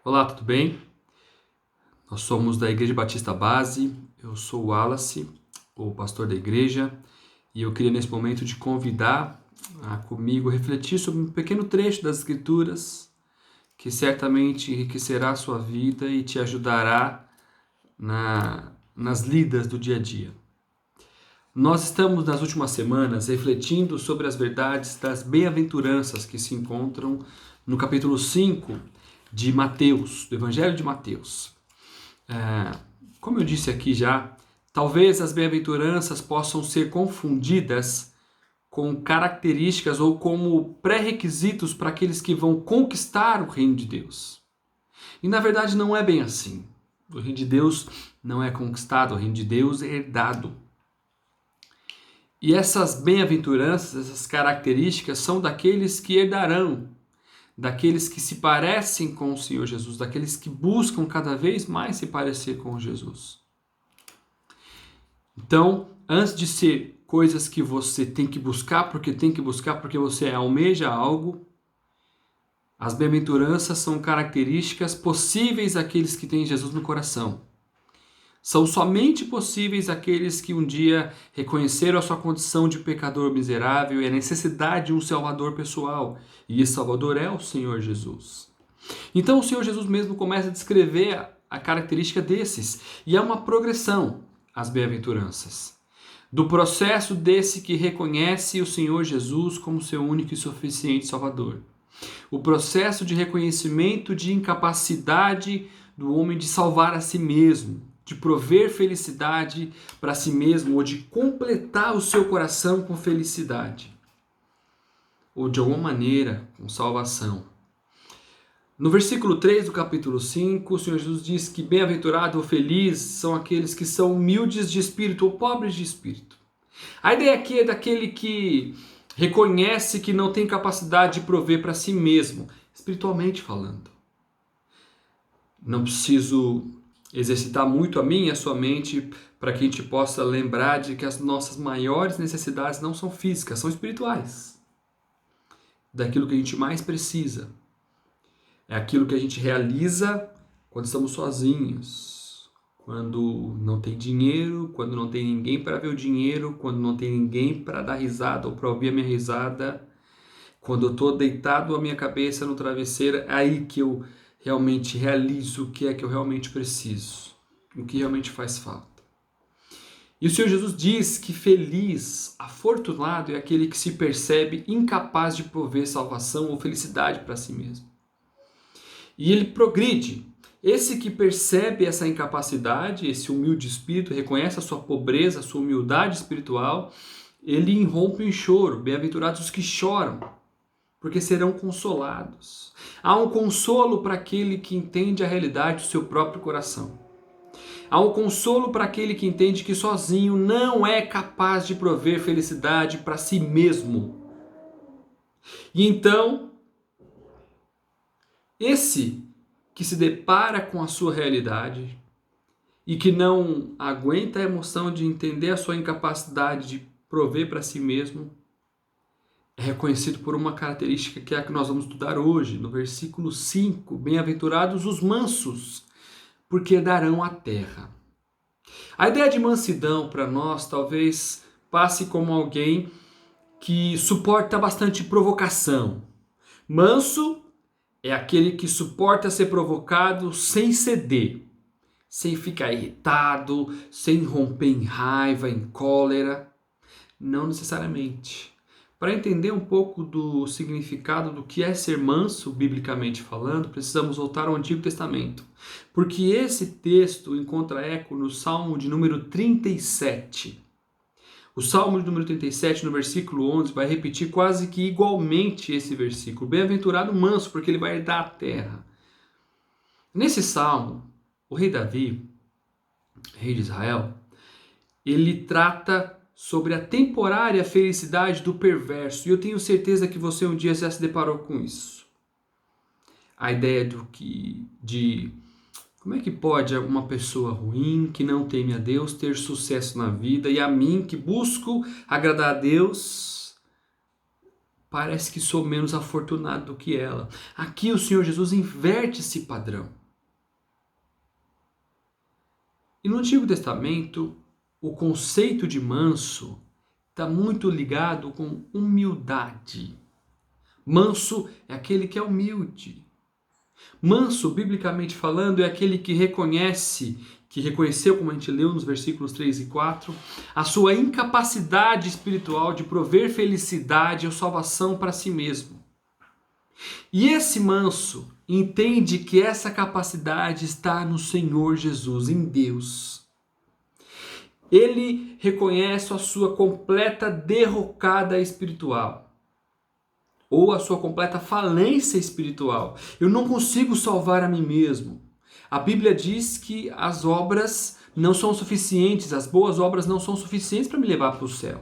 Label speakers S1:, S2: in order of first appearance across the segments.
S1: Olá, tudo bem? Nós somos da Igreja Batista Base, eu sou o Wallace, o pastor da igreja, e eu queria nesse momento te convidar a comigo refletir sobre um pequeno trecho das Escrituras que certamente enriquecerá a sua vida e te ajudará nas lidas do dia a dia. Nós estamos nas últimas semanas refletindo sobre as verdades das bem-aventuranças que se encontram no capítulo 5 de Mateus, do Evangelho de Mateus. Como eu disse aqui já, talvez as bem-aventuranças possam ser confundidas com características ou como pré-requisitos para aqueles que vão conquistar o reino de Deus. E na verdade não é bem assim. O reino de Deus não é conquistado, o reino de Deus é herdado. E essas bem-aventuranças, essas características são daqueles que herdarão, daqueles que se parecem com o Senhor Jesus, daqueles que buscam cada vez mais se parecer com Jesus. Então, antes de ser coisas que você tem que buscar porque você almeja algo, as bem-aventuranças são características possíveis àqueles que têm Jesus no coração. São somente possíveis àqueles que um dia reconheceram a sua condição de pecador miserável e a necessidade de um Salvador pessoal. E esse Salvador é o Senhor Jesus. Então o Senhor Jesus mesmo começa a descrever a característica desses. E é uma progressão, as bem-aventuranças. Do processo desse que reconhece o Senhor Jesus como seu único e suficiente Salvador. O processo de reconhecimento de incapacidade do homem de salvar a si mesmo, de prover felicidade para si mesmo ou de completar o seu coração com felicidade. Ou de alguma maneira, com salvação. No versículo 3 do capítulo 5, o Senhor Jesus diz que bem-aventurado ou feliz são aqueles que são humildes de espírito ou pobres de espírito. A ideia aqui é daquele que reconhece que não tem capacidade de prover para si mesmo, espiritualmente falando. Não preciso exercitar muito a minha e a sua mente para que a gente possa lembrar de que as nossas maiores necessidades não são físicas, são espirituais. Daquilo que a gente mais precisa. É aquilo que a gente realiza quando estamos sozinhos, quando não tem dinheiro, quando não tem ninguém para ver o dinheiro, quando não tem ninguém para dar risada ou para ouvir a minha risada, quando eu estou deitado a minha cabeça no travesseiro, é aí que eu realmente realizo o que é que eu realmente preciso, o que realmente faz falta. E o Senhor Jesus diz que feliz, afortunado é aquele que se percebe incapaz de prover salvação ou felicidade para si mesmo. E ele progride. Esse que percebe essa incapacidade, esse humilde espírito, reconhece a sua pobreza, a sua humildade espiritual, ele irrompe em choro. Bem-aventurados os que choram, porque serão consolados. Há um consolo para aquele que entende a realidade do seu próprio coração. Há um consolo para aquele que entende que sozinho não é capaz de prover felicidade para si mesmo. E então, esse que se depara com a sua realidade e que não aguenta a emoção de entender a sua incapacidade de prover para si mesmo, é reconhecido por uma característica que é a que nós vamos estudar hoje, no versículo 5. Bem-aventurados os mansos, porque herdarão a terra. A ideia de mansidão para nós talvez passe como alguém que suporta bastante provocação. Manso é aquele que suporta ser provocado sem ceder, sem ficar irritado, sem romper em raiva, em cólera. Não necessariamente. Para entender um pouco do significado do que é ser manso, biblicamente falando, precisamos voltar ao Antigo Testamento. Porque esse texto encontra eco no Salmo de número 37. O Salmo de número 37, no versículo 11, vai repetir quase que igualmente esse versículo. Bem-aventurado o manso, porque ele vai herdar a terra. Nesse Salmo, o rei Davi, rei de Israel, ele trata sobre a temporária felicidade do perverso. E eu tenho certeza que você um dia já se deparou com isso. A ideia de como é que pode uma pessoa ruim, que não teme a Deus, ter sucesso na vida, e a mim, que busco agradar a Deus, parece que sou menos afortunado do que ela. Aqui o Senhor Jesus inverte esse padrão. E no Antigo Testamento, o conceito de manso está muito ligado com humildade. Manso é aquele que é humilde. Manso, biblicamente falando, é aquele que reconheceu, como a gente leu nos versículos 3 e 4, a sua incapacidade espiritual de prover felicidade ou salvação para si mesmo. E esse manso entende que essa capacidade está no Senhor Jesus, em Deus. Ele reconhece a sua completa derrocada espiritual, ou a sua completa falência espiritual. Eu não consigo salvar a mim mesmo. A Bíblia diz que as obras não são suficientes, as boas obras não são suficientes para me levar para o céu.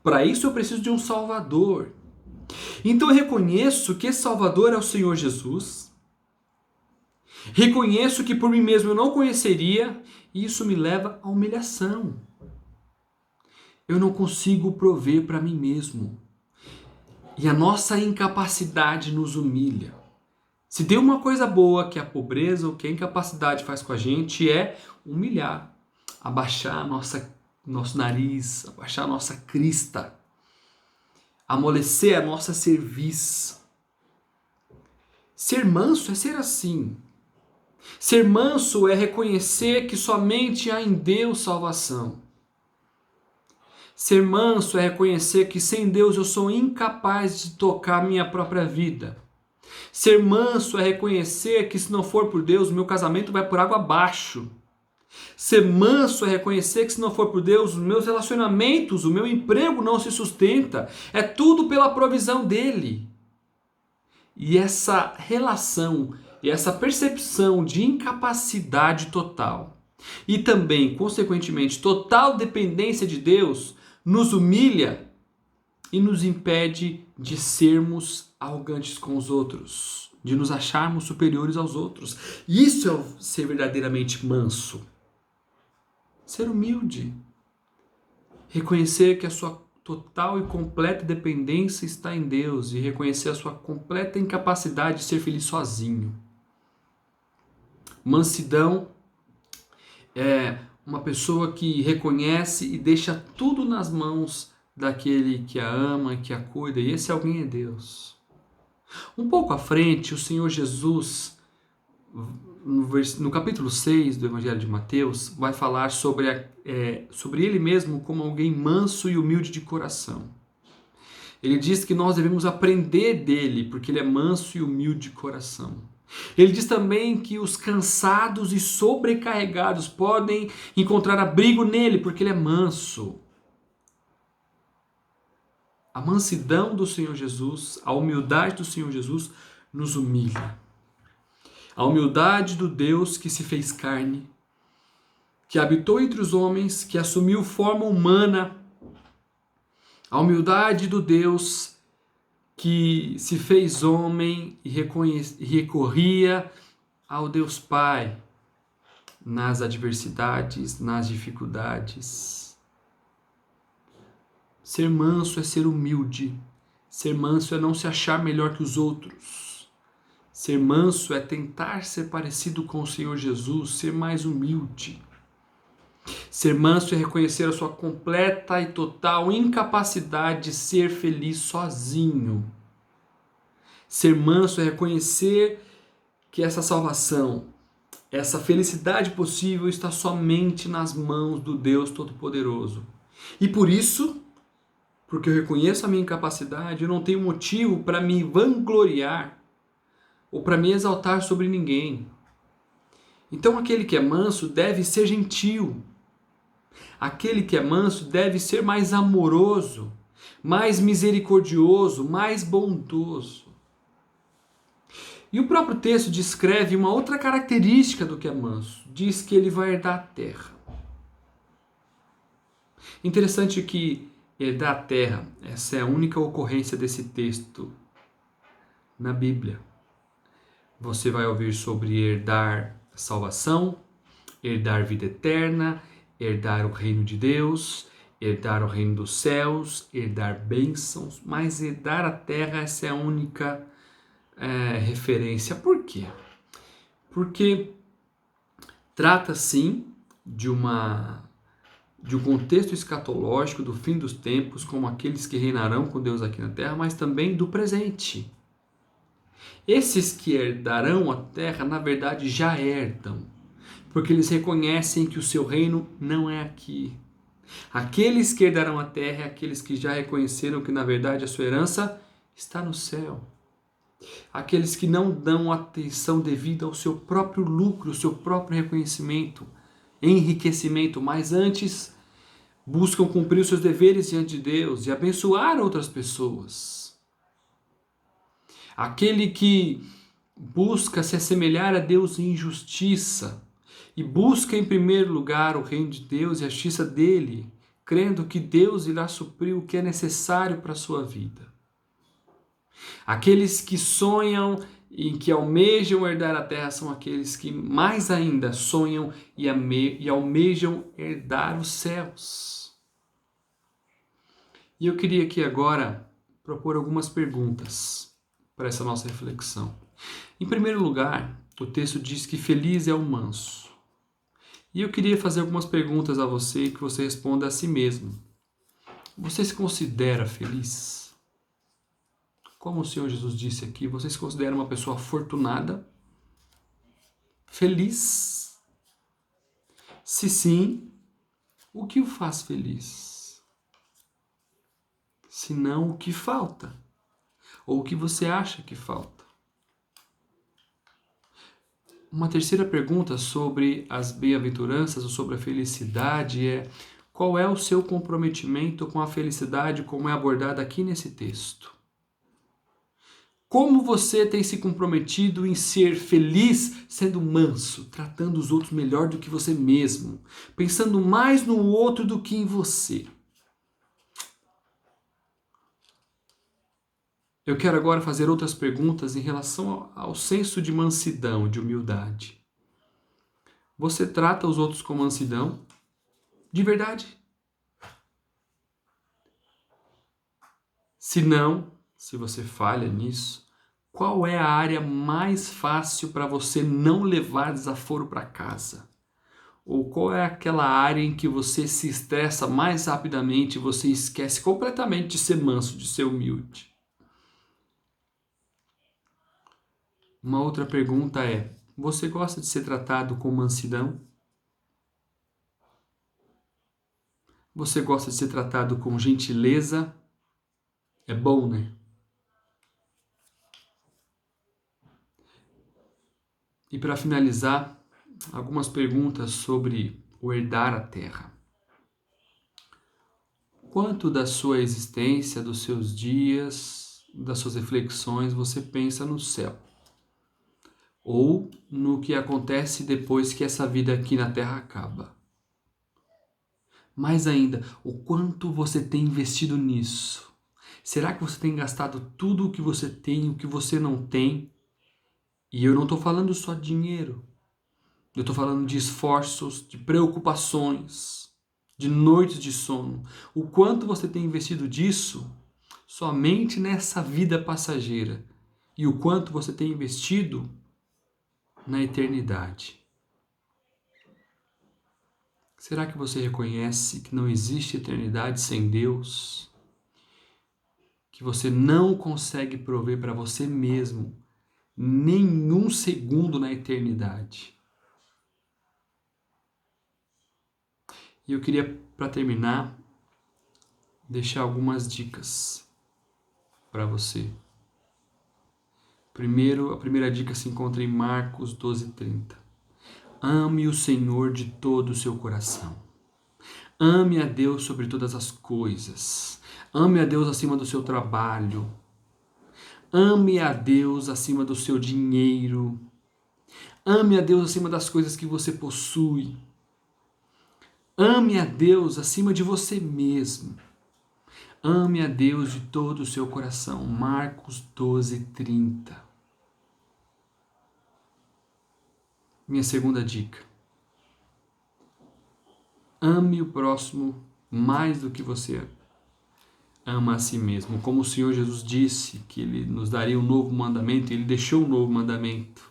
S1: Para isso eu preciso de um Salvador. Então eu reconheço que esse Salvador é o Senhor Jesus. Reconheço que por mim mesmo eu não conheceria, e isso me leva à humilhação. Eu não consigo prover para mim mesmo. E a nossa incapacidade nos humilha. Se tem uma coisa boa que a pobreza ou que a incapacidade faz com a gente é humilhar, abaixar nosso nariz, abaixar a nossa crista, amolecer a nossa cerviz. Ser manso é ser assim. Ser manso é reconhecer que somente há em Deus salvação. Ser manso é reconhecer que sem Deus eu sou incapaz de tocar minha própria vida. Ser manso é reconhecer que se não for por Deus, meu casamento vai por água abaixo. Ser manso é reconhecer que se não for por Deus, os meus relacionamentos, o meu emprego não se sustenta. É tudo pela provisão dele. E essa relação e essa percepção de incapacidade total e também, consequentemente, total dependência de Deus nos humilha e nos impede de sermos arrogantes com os outros, de nos acharmos superiores aos outros. Isso é ser verdadeiramente manso. Ser humilde. Reconhecer que a sua total e completa dependência está em Deus e reconhecer a sua completa incapacidade de ser feliz sozinho. Mansidão é uma pessoa que reconhece e deixa tudo nas mãos daquele que a ama, que a cuida, e esse alguém é Deus. Um pouco à frente, o Senhor Jesus, no capítulo 6 do Evangelho de Mateus, vai falar sobre ele mesmo como alguém manso e humilde de coração. Ele diz que nós devemos aprender dele, porque ele é manso e humilde de coração. Ele diz também que os cansados e sobrecarregados podem encontrar abrigo nele, porque ele é manso. A mansidão do Senhor Jesus, a humildade do Senhor Jesus nos humilha. A humildade do Deus que se fez carne, que habitou entre os homens, que assumiu forma humana. A humildade do Deus que se fez homem e recorria ao Deus Pai nas adversidades, nas dificuldades. Ser manso é ser humilde. Ser manso é não se achar melhor que os outros. Ser manso é tentar ser parecido com o Senhor Jesus, ser mais humilde. Ser manso é reconhecer a sua completa e total incapacidade de ser feliz sozinho. Ser manso é reconhecer que essa salvação, essa felicidade possível está somente nas mãos do Deus Todo-Poderoso. E por isso, porque eu reconheço a minha incapacidade, eu não tenho motivo para me vangloriar ou para me exaltar sobre ninguém. Então aquele que é manso deve ser gentil. Aquele que é manso deve ser mais amoroso, mais misericordioso, mais bondoso. E o próprio texto descreve uma outra característica do que é manso. Diz que ele vai herdar a terra. Interessante que herdar a terra, essa é a única ocorrência desse texto na Bíblia. Você vai ouvir sobre herdar salvação, herdar vida eterna, herdar o reino de Deus, herdar o reino dos céus, herdar bênçãos, mas herdar a terra, essa é a única referência. Por quê? Porque trata sim de um contexto escatológico do fim dos tempos, como aqueles que reinarão com Deus aqui na terra, mas também do presente. Esses que herdarão a terra, na verdade, já herdam, porque eles reconhecem que o seu reino não é aqui. Aqueles que herdarão a terra é aqueles que já reconheceram que, na verdade, a sua herança está no céu. Aqueles que não dão atenção devida ao seu próprio lucro, ao seu próprio reconhecimento, enriquecimento, mas antes buscam cumprir os seus deveres diante de Deus e abençoar outras pessoas. Aquele que busca se assemelhar a Deus em justiça e busca em primeiro lugar o reino de Deus e a justiça dele, crendo que Deus irá suprir o que é necessário para a sua vida. Aqueles que sonham e que almejam herdar a terra são aqueles que mais ainda sonham e almejam herdar os céus. E eu queria aqui agora propor algumas perguntas para essa nossa reflexão. Em primeiro lugar, o texto diz que feliz é o manso. E eu queria fazer algumas perguntas a você e que você responda a si mesmo. Você se considera feliz? Como o Senhor Jesus disse aqui, você se considera uma pessoa afortunada? Feliz? Se sim, o que o faz feliz? Se não, o que falta? Ou o que você acha que falta? Uma terceira pergunta sobre as bem-aventuranças ou sobre a felicidade é: qual é o seu comprometimento com a felicidade como é abordada aqui nesse texto? Como você tem se comprometido em ser feliz sendo manso, tratando os outros melhor do que você mesmo, pensando mais no outro do que em você? Eu quero agora fazer outras perguntas em relação ao senso de mansidão, de humildade. Você trata os outros com mansidão? De verdade? Se não, se você falha nisso, qual é a área mais fácil para você não levar desaforo para casa? Ou qual é aquela área em que você se estressa mais rapidamente e você esquece completamente de ser manso, de ser humilde? Uma outra pergunta é: você gosta de ser tratado com mansidão? Você gosta de ser tratado com gentileza? É bom, né? E para finalizar, algumas perguntas sobre o herdar a terra. Quanto da sua existência, dos seus dias, das suas reflexões você pensa no céu? Ou no que acontece depois que essa vida aqui na terra acaba? Mais ainda, o quanto você tem investido nisso? Será que você tem gastado tudo o que você tem, o que você não tem? E eu não estou falando só de dinheiro. Eu estou falando de esforços, de preocupações, de noites de sono. O quanto você tem investido disso somente nessa vida passageira e o quanto você tem investido na eternidade. Será que você reconhece que não existe eternidade sem Deus? Que você não consegue prover para você mesmo nenhum segundo na eternidade? E eu queria, para terminar, deixar algumas dicas para você. Primeiro, a primeira dica se encontra em Marcos 12:30. Ame o Senhor de todo o seu coração. Ame a Deus sobre todas as coisas. Ame a Deus acima do seu trabalho. Ame a Deus acima do seu dinheiro. Ame a Deus acima das coisas que você possui. Ame a Deus acima de você mesmo. Ame a Deus de todo o seu coração. Marcos 12:30. Minha segunda dica. Ame o próximo mais do que você ama a si mesmo. Como o Senhor Jesus disse que Ele nos daria um novo mandamento, Ele deixou um novo mandamento,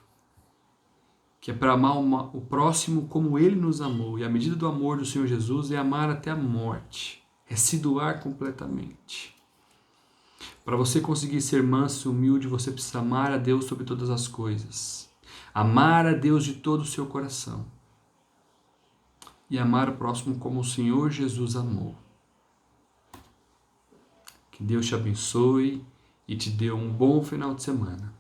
S1: que é para amar o próximo como Ele nos amou. E a medida do amor do Senhor Jesus é amar até a morte, é se doar completamente. Para você conseguir ser manso e humilde, você precisa amar a Deus sobre todas as coisas. Amar a Deus de todo o seu coração. E amar o próximo como o Senhor Jesus amou. Que Deus te abençoe e te dê um bom final de semana.